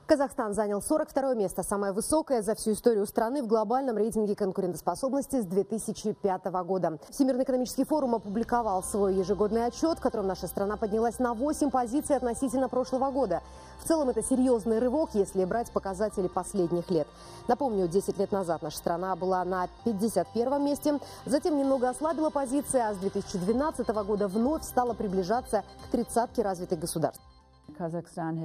Казахстан занял 42-е место, самое высокое за всю историю страны в глобальном рейтинге конкурентоспособности с 2005 года. Всемирный экономический форум опубликовал свой ежегодный отчет, в котором наша страна поднялась на 8 позиций относительно прошлого года. В целом это серьезный рывок, если брать показатели последних лет. Напомню, 10 лет назад наша страна была на 51-м месте, затем немного ослабила позиции, а с 2012 года вновь стала приближаться к тридцатке развитых государств. Казахстан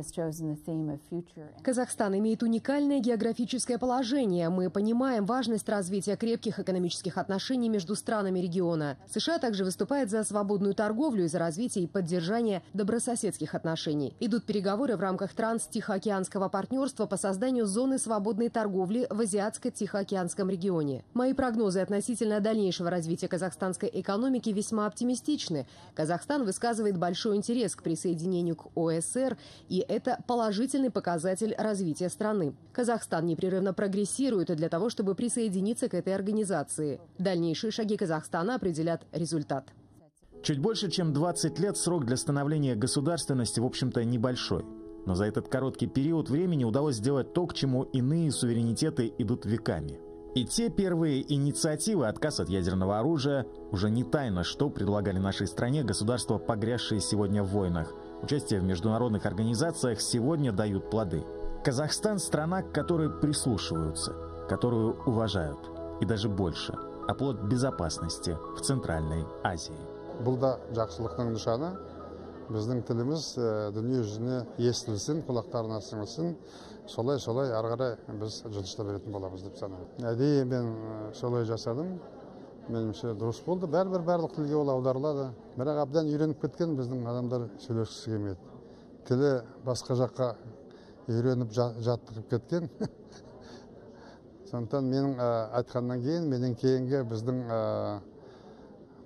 имеет уникальное географическое положение. Мы понимаем важность развития крепких экономических отношений между странами региона. США также выступает за свободную торговлю и за развитие и поддержание добрососедских отношений. Идут переговоры в рамках Транс-Тихоокеанского партнерства по созданию зоны свободной торговли в Азиатско-Тихоокеанском регионе. Мои прогнозы относительно дальнейшего развития казахстанской экономики весьма оптимистичны. Казахстан высказывает большой интерес к присоединению к ОСР, и это положительный показатель развития страны. Казахстан непрерывно прогрессирует для того, чтобы присоединиться к этой организации. Дальнейшие шаги Казахстана определят результат. Чуть больше, чем 20 лет срок для становления государственности, в общем-то, небольшой. Но за этот короткий период времени удалось сделать то, к чему иные суверенитеты идут веками. И те первые инициативы, отказ от ядерного оружия, уже не тайна, что предлагали нашей стране государства, погрязшие сегодня в войнах. Участие в международных организациях сегодня дают плоды. Казахстан – страна, к которой прислушиваются, которую уважают. И даже больше – оплот безопасности в Центральной Азии. Бұл жақсылықтың нышаны. Біздің тіліміз дүние жүзіне естілсін, құлақтарына сіңілсін. Солай ары қарай біз жылжыта беретін боламыз деп санаймын. Әдейі мен солай жасадым. Меніңше дұрыс болды. Барлық тілге ол аударылады. Бірақ абдан үйреніп кеткен біздің адамдар сөйлескісі келмейді. Тілі басқа жаққа үйреніп жаттығып кеткен. Сондықтан менің айтқаннан кейін, менен кейінгі біздің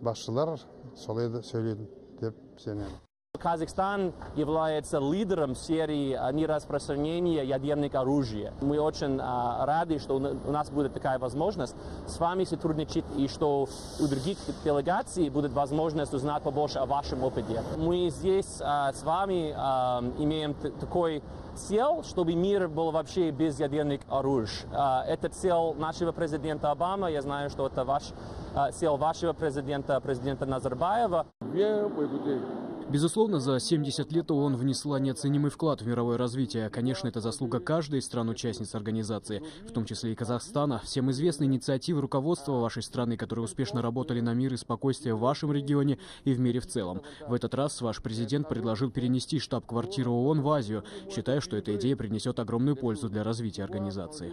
басшылар солай сөйлейді деп сенемін. Казахстан является лидером в серии нераспространения ядерных оружий. Мы очень рады, что у нас будет такая возможность с вами сотрудничать и что у других делегаций будет возможность узнать побольше о вашем опыте. Мы здесь с вами имеем такой цель, чтобы мир был вообще без ядерных оружий. Это цель нашего президента Обамы. Я знаю, что это цель вашего президента Назарбаева. Безусловно, за 70 лет ООН внесла неоценимый вклад в мировое развитие. Конечно, это заслуга каждой из стран-участниц организации, в том числе и Казахстана. Всем известны инициативы руководства вашей страны, которые успешно работали на мир и спокойствие в вашем регионе и в мире в целом. В этот раз ваш президент предложил перенести штаб-квартиру ООН в Азию, считая, что эта идея принесет огромную пользу для развития организации.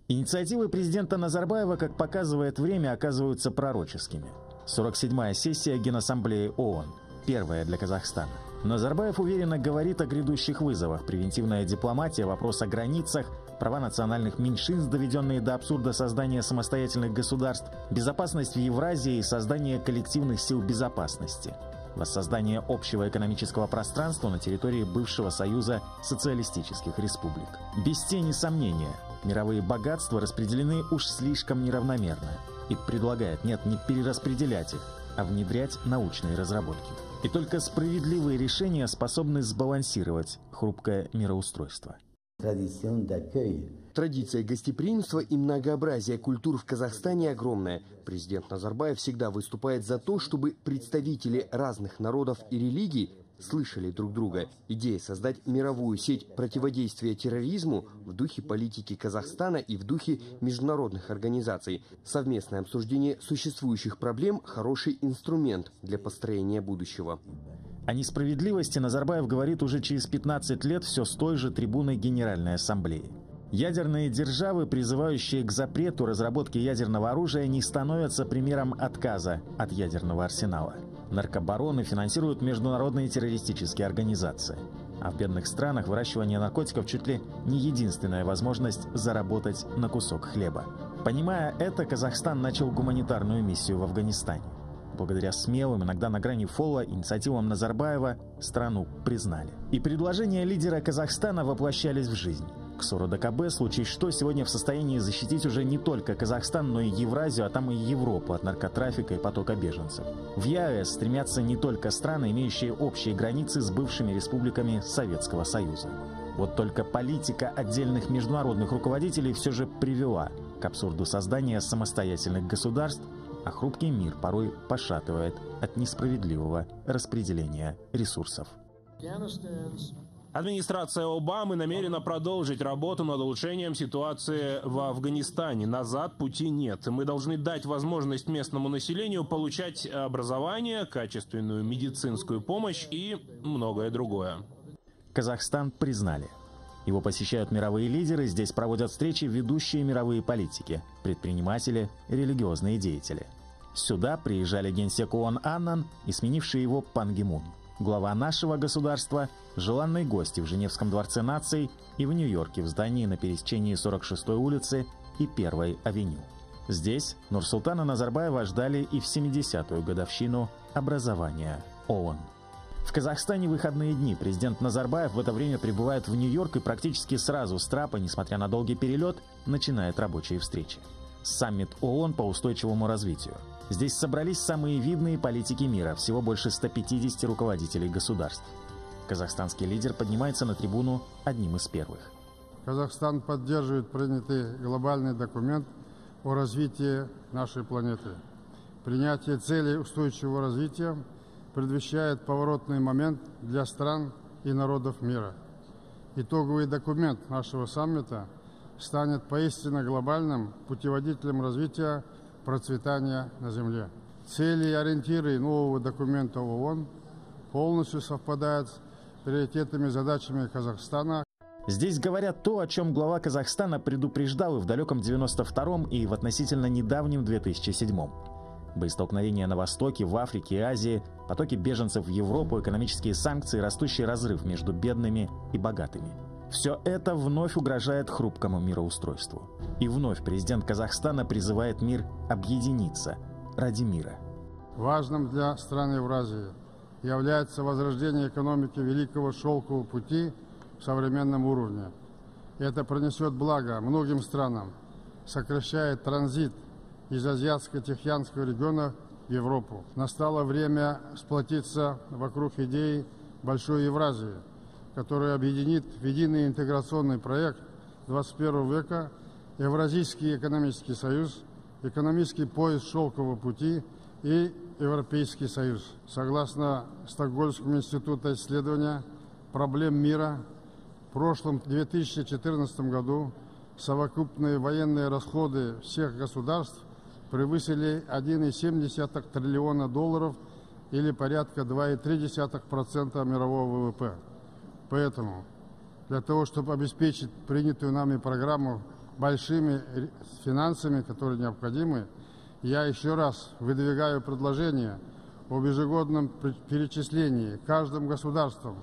Инициативы президента Назарбаева, как показывает время, оказываются пророческими. 47-я сессия Генассамблеи ООН. Первая для Казахстана. Назарбаев уверенно говорит о грядущих вызовах. Превентивная дипломатия, вопрос о границах, права национальных меньшинств, доведенные до абсурда создания самостоятельных государств, безопасность в Евразии и создание коллективных сил безопасности, воссоздание общего экономического пространства на территории бывшего Союза социалистических республик. Без тени сомнения, мировые богатства распределены уж слишком неравномерно. И предлагает не перераспределять их, а внедрять научные разработки. И только справедливые решения способны сбалансировать хрупкое мироустройство. Традиция гостеприимства и многообразие культур в Казахстане огромная. Президент Назарбаев всегда выступает за то, чтобы представители разных народов и религий слышали друг друга. Идея создать мировую сеть противодействия терроризму в духе политики Казахстана и в духе международных организаций. Совместное обсуждение существующих проблем – хороший инструмент для построения будущего. О несправедливости Назарбаев говорит уже через 15 лет все с той же трибуны Генеральной Ассамблеи. Ядерные державы, призывающие к запрету разработки ядерного оружия, не становятся примером отказа от ядерного арсенала. Наркобароны финансируют международные террористические организации. А в бедных странах выращивание наркотиков чуть ли не единственная возможность заработать на кусок хлеба. Понимая это, Казахстан начал гуманитарную миссию в Афганистане. Благодаря смелым, иногда на грани фола, инициативам Назарбаева страну признали. И предложения лидера Казахстана воплощались в жизнь. КСОР ОДКБ, в случае что, сегодня в состоянии защитить уже не только Казахстан, но и Евразию, а там и Европу от наркотрафика и потока беженцев. В ЕАЭС стремятся не только страны, имеющие общие границы с бывшими республиками Советского Союза. Вот только политика отдельных международных руководителей все же привела к абсурду создания самостоятельных государств, а хрупкий мир порой пошатывает от несправедливого распределения ресурсов. Администрация Обамы намерена продолжить работу над улучшением ситуации в Афганистане. Назад пути нет. Мы должны дать возможность местному населению получать образование, качественную медицинскую помощь и многое другое. Казахстан признали. Его посещают мировые лидеры, здесь проводят встречи ведущие мировые политики, предприниматели, религиозные деятели. Сюда приезжали генсек ООН Аннан и сменивший его Пан Ги Мун. Глава нашего государства – желанные гости в Женевском дворце наций и в Нью-Йорке в здании на пересечении 46-й улицы и 1-й авеню. Здесь Нурсултана Назарбаева ждали и в 70-ю годовщину образования ООН. В Казахстане выходные дни. Президент Назарбаев в это время прибывает в Нью-Йорк и практически сразу с трапа, несмотря на долгий перелет, начинает рабочие встречи. Саммит ООН по устойчивому развитию. Здесь собрались самые видные политики мира, всего больше 150 руководителей государств. Казахстанский лидер поднимается на трибуну одним из первых. Казахстан поддерживает принятый глобальный документ о развитии нашей планеты. Принятие целей устойчивого развития предвещает поворотный момент для стран и народов мира. Итоговый документ нашего саммита станет поистине глобальным путеводителем развития процветания на Земле. Цели и ориентиры нового документа ООН полностью совпадают с приоритетными задачами Казахстана. Здесь говорят то, о чем глава Казахстана предупреждал и в далеком 92-м, и в относительно недавнем 2007-м. Боестолкновения на Востоке, в Африке и Азии, потоки беженцев в Европу, экономические санкции, растущий разрыв между бедными и богатыми. Все это вновь угрожает хрупкому мироустройству. И вновь президент Казахстана призывает мир объединиться ради мира. Важным для стран Евразии является возрождение экономики Великого Шелкового пути в современном уровне. Это принесет благо многим странам, сокращает транзит из Азиатско-Тихоокеанского региона в Европу. Настало время сплотиться вокруг идеи Большой Евразии, который объединит в единый интеграционный проект 21 века Евразийский экономический союз, экономический пояс Шелкового пути и Европейский союз. Согласно Стокгольмскому институту исследования проблем мира, в прошлом 2014 году совокупные военные расходы всех государств превысили 1,7 триллиона долларов или порядка 2,3% мирового ВВП. Поэтому для того, чтобы обеспечить принятую нами программу большими финансами, которые необходимы, я еще раз выдвигаю предложение об ежегодном перечислении каждым государством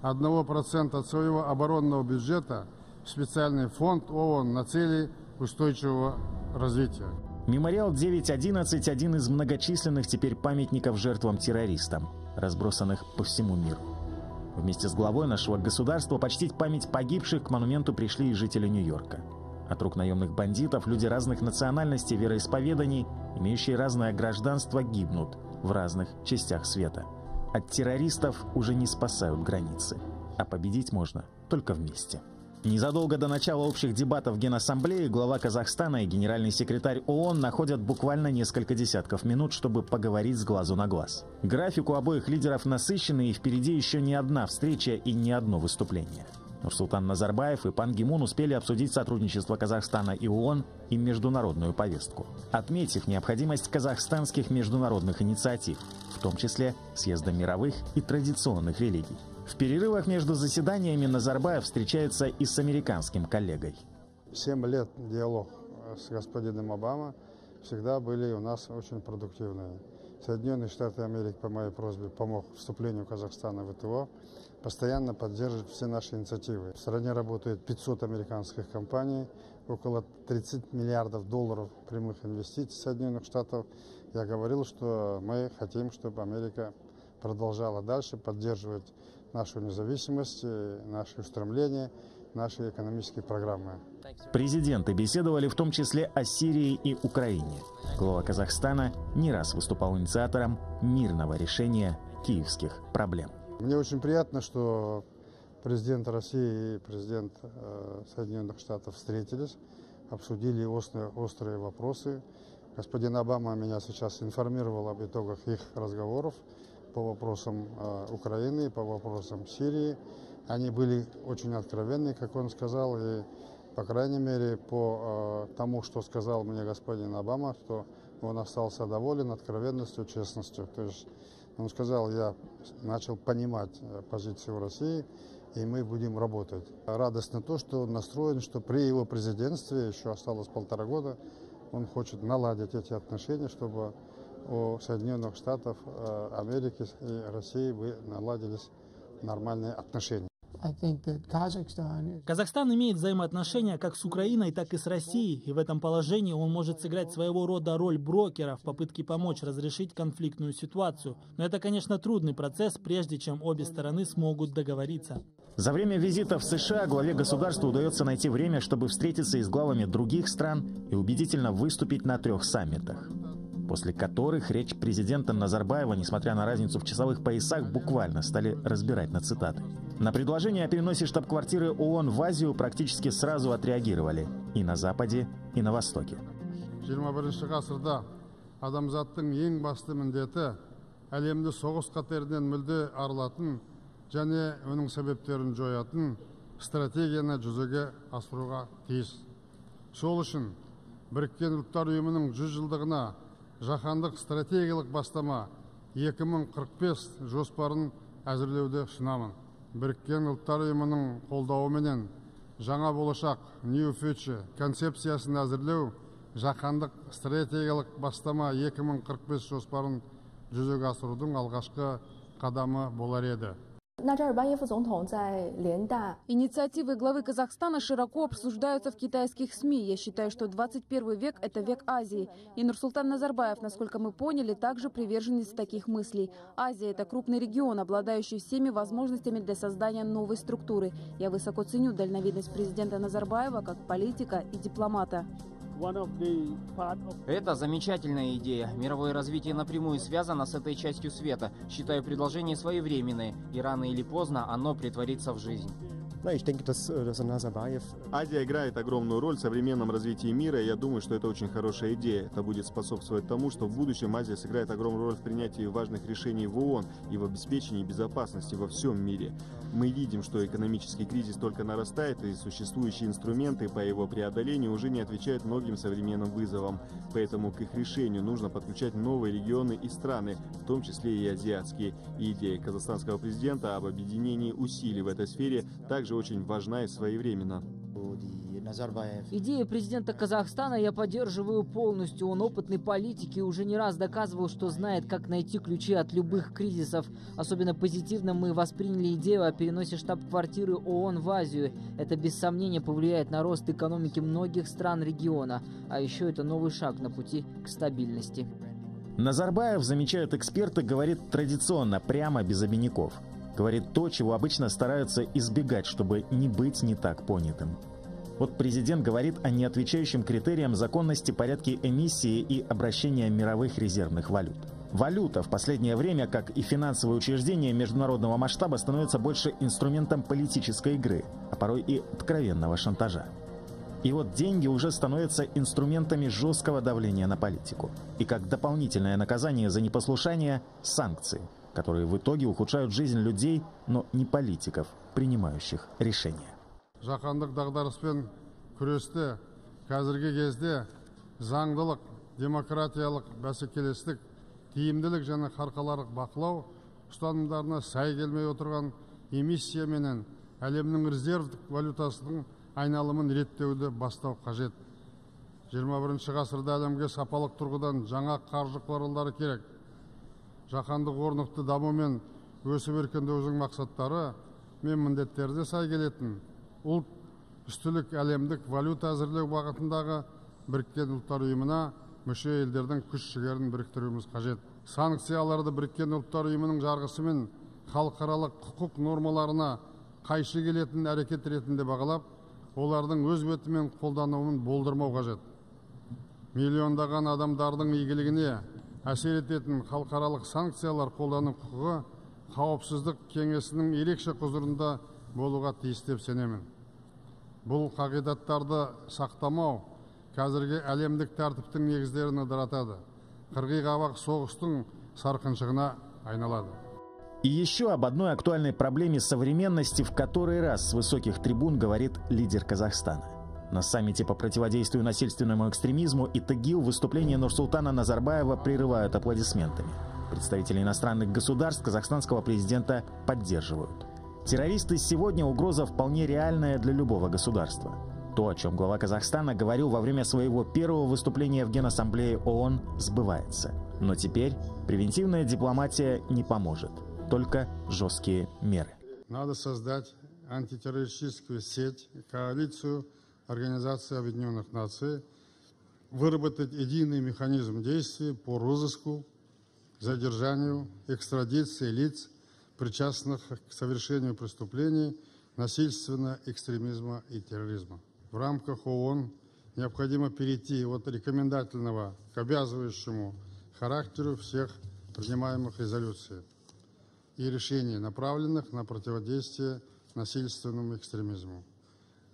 1% от своего оборонного бюджета в специальный фонд ООН на цели устойчивого развития. Мемориал 9.11 – один из многочисленных теперь памятников жертвам-террористам, разбросанных по всему миру. Вместе с главой нашего государства почтить память погибших к монументу пришли и жители Нью-Йорка. От рук наемных бандитов люди разных национальностей, вероисповеданий, имеющие разное гражданство, гибнут в разных частях света. От террористов уже не спасают границы, а победить можно только вместе. Незадолго до начала общих дебатов в Генассамблее глава Казахстана и генеральный секретарь ООН находят буквально несколько десятков минут, чтобы поговорить с глазу на глаз. График у обоих лидеров насыщенный, и впереди еще не одна встреча и не одно выступление. Нурсултан Назарбаев и Пан Ги Мун успели обсудить сотрудничество Казахстана и ООН и международную повестку, отметив необходимость казахстанских международных инициатив, в том числе съезда мировых и традиционных религий. В перерывах между заседаниями Назарбаев встречается и с американским коллегой. 7 лет диалог с господином Обамой всегда были у нас очень продуктивные. Соединенные Штаты Америки по моей просьбе помог вступлению Казахстана в ВТО, постоянно поддерживает все наши инициативы. В стране работает 500 американских компаний, около 30 миллиардов долларов прямых инвестиций Соединенных Штатов. Я говорил, что мы хотим, чтобы Америка продолжала дальше поддерживать нашу независимость, наши устремления, наши экономические программы. Президенты беседовали в том числе о Сирии и Украине. Глава Казахстана не раз выступал инициатором мирного решения киевских проблем. Мне очень приятно, что Президент России и президент Соединенных Штатов встретились, обсудили острые вопросы. Господин Обама меня сейчас информировал об итогах их разговоров по вопросам Украины, по вопросам Сирии. Они были очень откровенны, как он сказал, и, по крайней мере, по тому, что сказал мне господин Обама, что он остался доволен откровенностью, честностью. То есть он сказал, я начал понимать позицию России, и мы будем работать. Радостно то, что он настроен, что при его президентстве, еще осталось 1,5 года, он хочет наладить эти отношения, чтобы у Соединенных Штатов Америки и России наладились нормальные отношения. Казахстан имеет взаимоотношения как с Украиной, так и с Россией, и в этом положении он может сыграть своего рода роль брокера в попытке помочь разрешить конфликтную ситуацию. Но это, конечно, трудный процесс, прежде чем обе стороны смогут договориться. За время визита в США главе государства удается найти время, чтобы встретиться и с главами других стран и убедительно выступить на 3 саммитах, после которых речь президента Назарбаева, несмотря на разницу в часовых поясах, буквально стали разбирать на цитаты. На предложение о переносе штаб-квартиры ООН в Азию практически сразу отреагировали и на Западе, и на Востоке. 21 ғасырда адамзаттың ең басты міндеті әлемді соғыс қатерінен мүлде арылатын және оның себептерін жоятын стратегияны жүзеге асыруға тиіс. Сол үшін Біріккен ұлттар ұйымының 100 жылдығына жаһандық стратегиялық бастама 2045 жоспарын әзірлеуді ұсынамын. Біріккен ұлттар ұйымының қолдауыменен жаңа болашақ New Future концепциясын әзірлеу жаһандық стратегиялық бастама 2045 жоспарын жүзеге асырудың алғашқы қадамы болар еді. Инициативы главы Казахстана широко обсуждаются в китайских СМИ. Я считаю, что 21 век – это век Азии. И Нурсултан Назарбаев, насколько мы поняли, также приверженец таких мыслей. Азия – это крупный регион, обладающий всеми возможностями для создания новой структуры. Я высоко ценю дальновидность президента Назарбаева как политика и дипломата. Это замечательная идея. Мировое развитие напрямую связано с этой частью света. Считаю предложение своевременное, и рано или поздно оно притворится в жизнь. Азия играет огромную роль в современном развитии мира, и я думаю, что это очень хорошая идея. Это будет способствовать тому, что в будущем Азия сыграет огромную роль в принятии важных решений в ООН и в обеспечении безопасности во всем мире. Мы видим, что экономический кризис только нарастает, и существующие инструменты по его преодолению уже не отвечают многим современным вызовам. Поэтому к их решению нужно подключать новые регионы и страны, в том числе и азиатские. И идея казахстанского президента об объединении усилий в этой сфере также очень важна и своевременна. Идею президента Казахстана я поддерживаю полностью. Он опытный политик и уже не раз доказывал, что знает, как найти ключи от любых кризисов. Особенно позитивно мы восприняли идею о переносе штаб-квартиры ООН в Азию. Это без сомнения повлияет на рост экономики многих стран региона. А еще это новый шаг на пути к стабильности. Назарбаев, замечают эксперты, говорит традиционно, прямо, без обиняков. Говорит то, чего обычно стараются избегать, чтобы не быть не так понятым. Вот президент говорит о неотвечающем критериям законности порядке эмиссии и обращения мировых резервных валют. Валюта в последнее время, как и финансовые учреждения международного масштаба, становится больше инструментом политической игры, а порой и откровенного шантажа. И вот деньги уже становятся инструментами жесткого давления на политику. И как дополнительное наказание за непослушание – санкции, которые в итоге ухудшают жизнь людей, но не политиков, принимающих решения. Жаһандық дағдарыспен күресте қазіргі кезде заңдылық, демократиялық, бәсекелестік, тиімділік және халықаралық бақылау ұстанымдарына сай келмей отырған эмиссия менен әлемнің резервдік валютасының айналымын реттеуді бастау қажет. 21 ғасырда әлемге сапалық тұрғыдан жаңа қаржы құралдары керек. Жаһандық орнықты даму мен өсіп өркендеудің мақсаттары мен міндеттеріне сай келетін ұлт үстілік әлемдік валюта әзірлеу бағытындағы Біріккен ұлттар ұйымына мүше елдердің күш-жігерін біріктіруіміз қажет. Санкцияларды Біріккен ұлттар ұйымының жарғысымен халықаралық құқық нормаларына қайшы келетін әрекет ретінде бағалап, олардың өз бетімен қолдануын болдырмау қажет. Миллиондаған адамдардың игілігіне әсер ететін халықаралық санкциялар қолдану құқығы қауіпсіздік кеңесінің ерекше құзырында болуға тиіс деп сенемін. Бұл қағидаттарды сақтамау қазіргі әлемдік тәртіптің негіздерін ыдыратады. Қырғи қабақ соғыстың сарқыншығына айналады. И еще об одной актуальной проблеме современности в который раз с высоких трибун говорит лидер Казахстана. На саммите по противодействию насильственному экстремизму и ТГИЛ выступление Нурсултана Назарбаева прерывают аплодисментами. Представители иностранных государств казахстанского президента поддерживают. Террористы сегодня угроза вполне реальная для любого государства. То, о чем глава Казахстана говорил во время своего первого выступления в Генассамблее ООН, сбывается. Но теперь превентивная дипломатия не поможет. Только жесткие меры. Надо создать антитеррористическую сеть, коалицию Организации Объединенных Наций, выработать единый механизм действий по розыску, задержанию, экстрадиции лиц, причастных к совершению преступлений, насильственного экстремизма и терроризма. В рамках ООН необходимо перейти от рекомендательного к обязывающему характеру всех принимаемых резолюций и решений, направленных на противодействие насильственному экстремизму.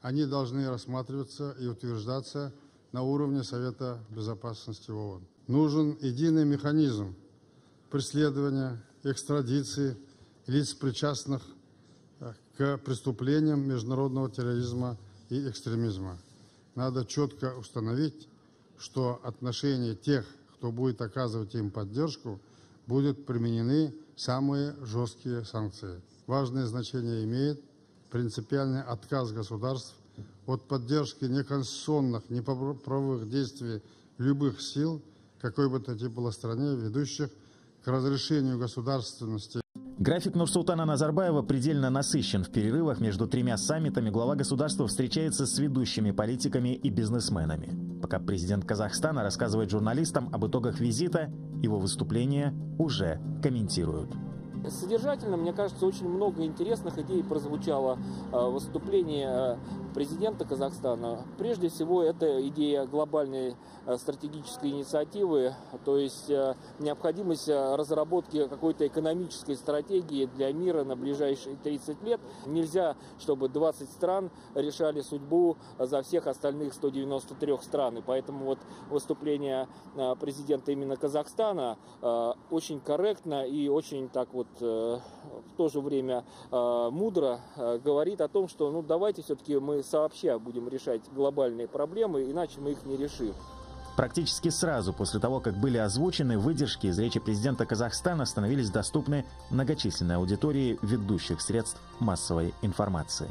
Они должны рассматриваться и утверждаться на уровне Совета Безопасности ООН. Нужен единый механизм преследования, экстрадиции лиц, причастных к преступлениям международного терроризма и экстремизма. Надо четко установить, что отношение тех, кто будет оказывать им поддержку, будут применены самые жесткие санкции. Важное значение имеет принципиальный отказ государств от поддержки неконституционных, неправовых действий любых сил, какой бы то ни было стране, ведущих к разрешению государственности. График Нурсултана Назарбаева предельно насыщен. В перерывах между тремя саммитами глава государства встречается с ведущими политиками и бизнесменами. Пока президент Казахстана рассказывает журналистам об итогах визита, его выступления уже комментируют. Содержательно, мне кажется, очень много интересных идей прозвучало в выступлении президента Казахстана. Прежде всего, это идея глобальной стратегической инициативы, то есть необходимость разработки какой-то экономической стратегии для мира на ближайшие 30 лет. Нельзя, чтобы 20 стран решали судьбу за всех остальных 193 стран. И поэтому вот выступление президента именно Казахстана очень корректно и очень так вот в то же время мудро говорит о том, что давайте все-таки мы сообща будем решать глобальные проблемы, иначе мы их не решим. Практически сразу после того, как были озвучены, выдержки из речи президента Казахстана становились доступны многочисленной аудитории ведущих средств массовой информации.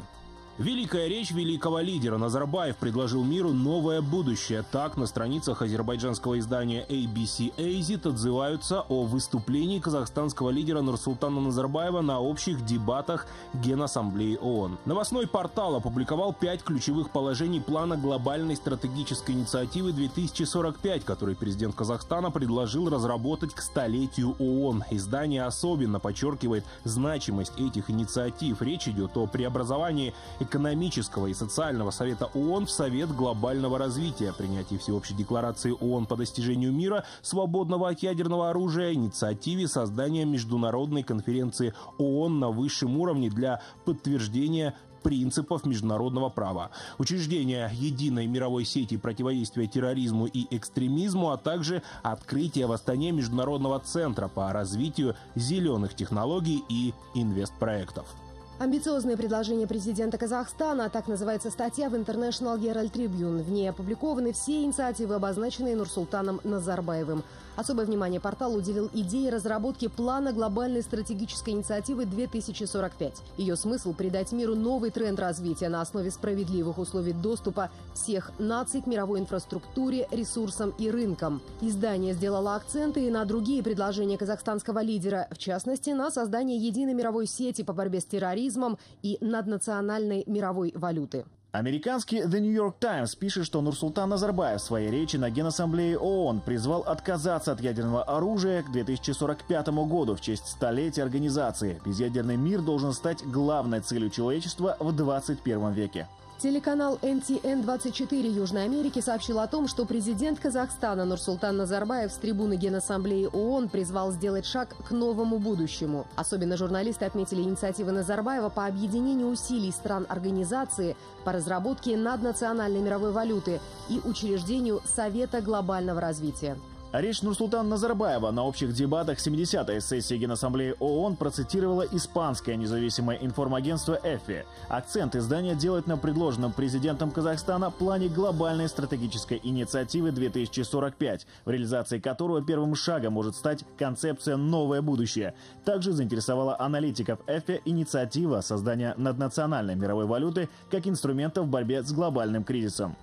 Великая речь великого лидера. Назарбаев предложил миру новое будущее. Так на страницах азербайджанского издания ABC Exit отзываются о выступлении казахстанского лидера Нурсултана Назарбаева на общих дебатах Генассамблеи ООН. Новостной портал опубликовал 5 ключевых положений плана глобальной стратегической инициативы 2045, который президент Казахстана предложил разработать к столетию ООН. Издание особенно подчеркивает значимость этих инициатив. Речь идет о преобразовании экономического и социального совета ООН в Совет глобального развития, принятии всеобщей декларации ООН по достижению мира, свободного от ядерного оружия, инициативе создания международной конференции ООН на высшем уровне для подтверждения принципов международного права, учреждение единой мировой сети противодействия терроризму и экстремизму, а также открытие в Астане международного центра по развитию зеленых технологий и инвестпроектов. Амбициозное предложение президента Казахстана, так называется статья в International Herald Tribune. В ней опубликованы все инициативы, обозначенные Нурсултаном Назарбаевым. Особое внимание портал уделил идее разработки плана глобальной стратегической инициативы 2045. Ее смысл – придать миру новый тренд развития на основе справедливых условий доступа всех наций к мировой инфраструктуре, ресурсам и рынкам. Издание сделало акценты и на другие предложения казахстанского лидера, в частности, на создание единой мировой сети по борьбе с терроризмом и наднациональной мировой валюты. Американский The New York Times пишет, что Нурсултан Назарбаев в своей речи на Генассамблее ООН призвал отказаться от ядерного оружия к 2045 году в честь столетия организации. Безъядерный мир должен стать главной целью человечества в 21 веке. Телеканал NTN-24 Южной Америки сообщил о том, что президент Казахстана Нурсултан Назарбаев с трибуны Генассамблеи ООН призвал сделать шаг к новому будущему. Особенно журналисты отметили инициативы Назарбаева по объединению усилий стран организации по разработке наднациональной мировой валюты и учреждению Совета глобального развития. Речь Нурсултана Назарбаева на общих дебатах 70-й сессии Генассамблеи ООН процитировало испанское независимое информагентство EFE. Акцент издания делает на предложенном президентом Казахстана плане глобальной стратегической инициативы 2045, в реализации которого первым шагом может стать концепция «Новое будущее». Также заинтересовала аналитиков EFE инициатива создания наднациональной мировой валюты как инструмента в борьбе с глобальным кризисом.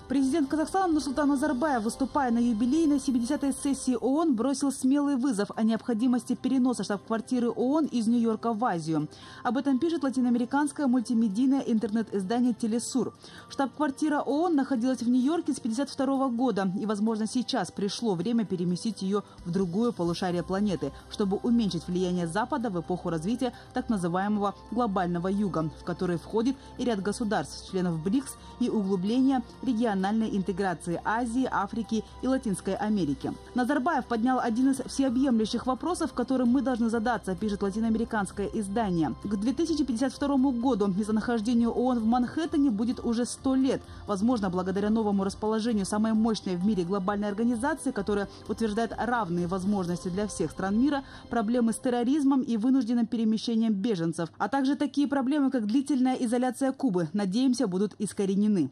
Президент Казахстана Нурсултан Назарбаев, выступая на юбилейной 70-й сессии ООН, бросил смелый вызов о необходимости переноса штаб-квартиры ООН из Нью-Йорка в Азию. Об этом пишет латиноамериканское мультимедийное интернет-издание «Телесур». Штаб-квартира ООН находилась в Нью-Йорке с 1952 года, и, возможно, сейчас пришло время переместить ее в другое полушарие планеты, чтобы уменьшить влияние Запада в эпоху развития так называемого глобального юга, в который входит и ряд государств, членов БРИКС, и углубление региональной интеграции Азии, Африки и Латинской Америки. Назарбаев поднял один из всеобъемлющих вопросов, которым мы должны задаться, пишет латиноамериканское издание. К 2052 году местонахождению ООН в Манхэттене будет уже 100 лет. Возможно, благодаря новому расположению самой мощной в мире глобальной организации, которая утверждает равные возможности для всех стран мира, проблемы с терроризмом и вынужденным перемещением беженцев, а также такие проблемы, как длительная изоляция Кубы, надеемся, будут искоренены.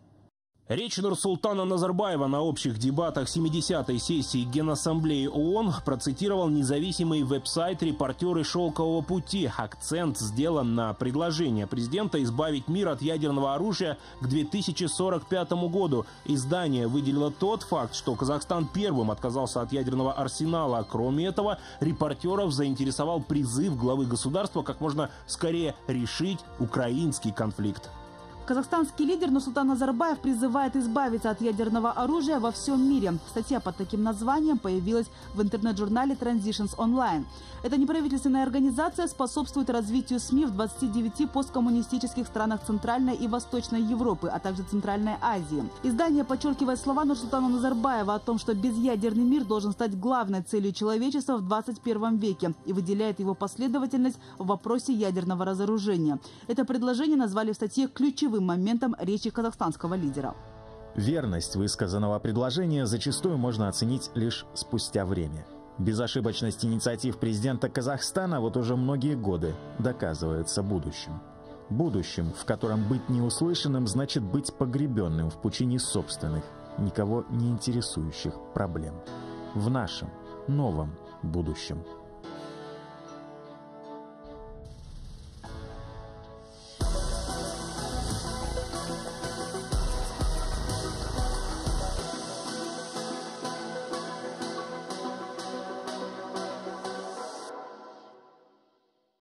Речь Нурсултана Назарбаева на общих дебатах 70-й сессии Генассамблеи ООН процитировал независимый веб-сайт «Репортеры Шелкового пути». Акцент сделан на предложение президента избавить мир от ядерного оружия к 2045 году. Издание выделило тот факт, что Казахстан первым отказался от ядерного арсенала. Кроме этого, репортеров заинтересовал призыв главы государства как можно скорее решить украинский конфликт. Казахстанский лидер Нурсултан Назарбаев призывает избавиться от ядерного оружия во всем мире. Статья под таким названием появилась в интернет-журнале Transitions Online. Эта неправительственная организация способствует развитию СМИ в 29 посткоммунистических странах Центральной и Восточной Европы, а также Центральной Азии. Издание подчеркивает слова Нурсултана Назарбаева о том, что безъядерный мир должен стать главной целью человечества в 21 веке, и выделяет его последовательность в вопросе ядерного разоружения. Это предложение назвали в статье ключевым моментом речи казахстанского лидера. Верность высказанного предложения зачастую можно оценить лишь спустя время. Безошибочность инициатив президента Казахстана вот уже многие годы доказывается будущим. Будущим, в котором быть неуслышанным значит быть погребенным в пучине собственных, никого не интересующих проблем. В нашем новом будущем.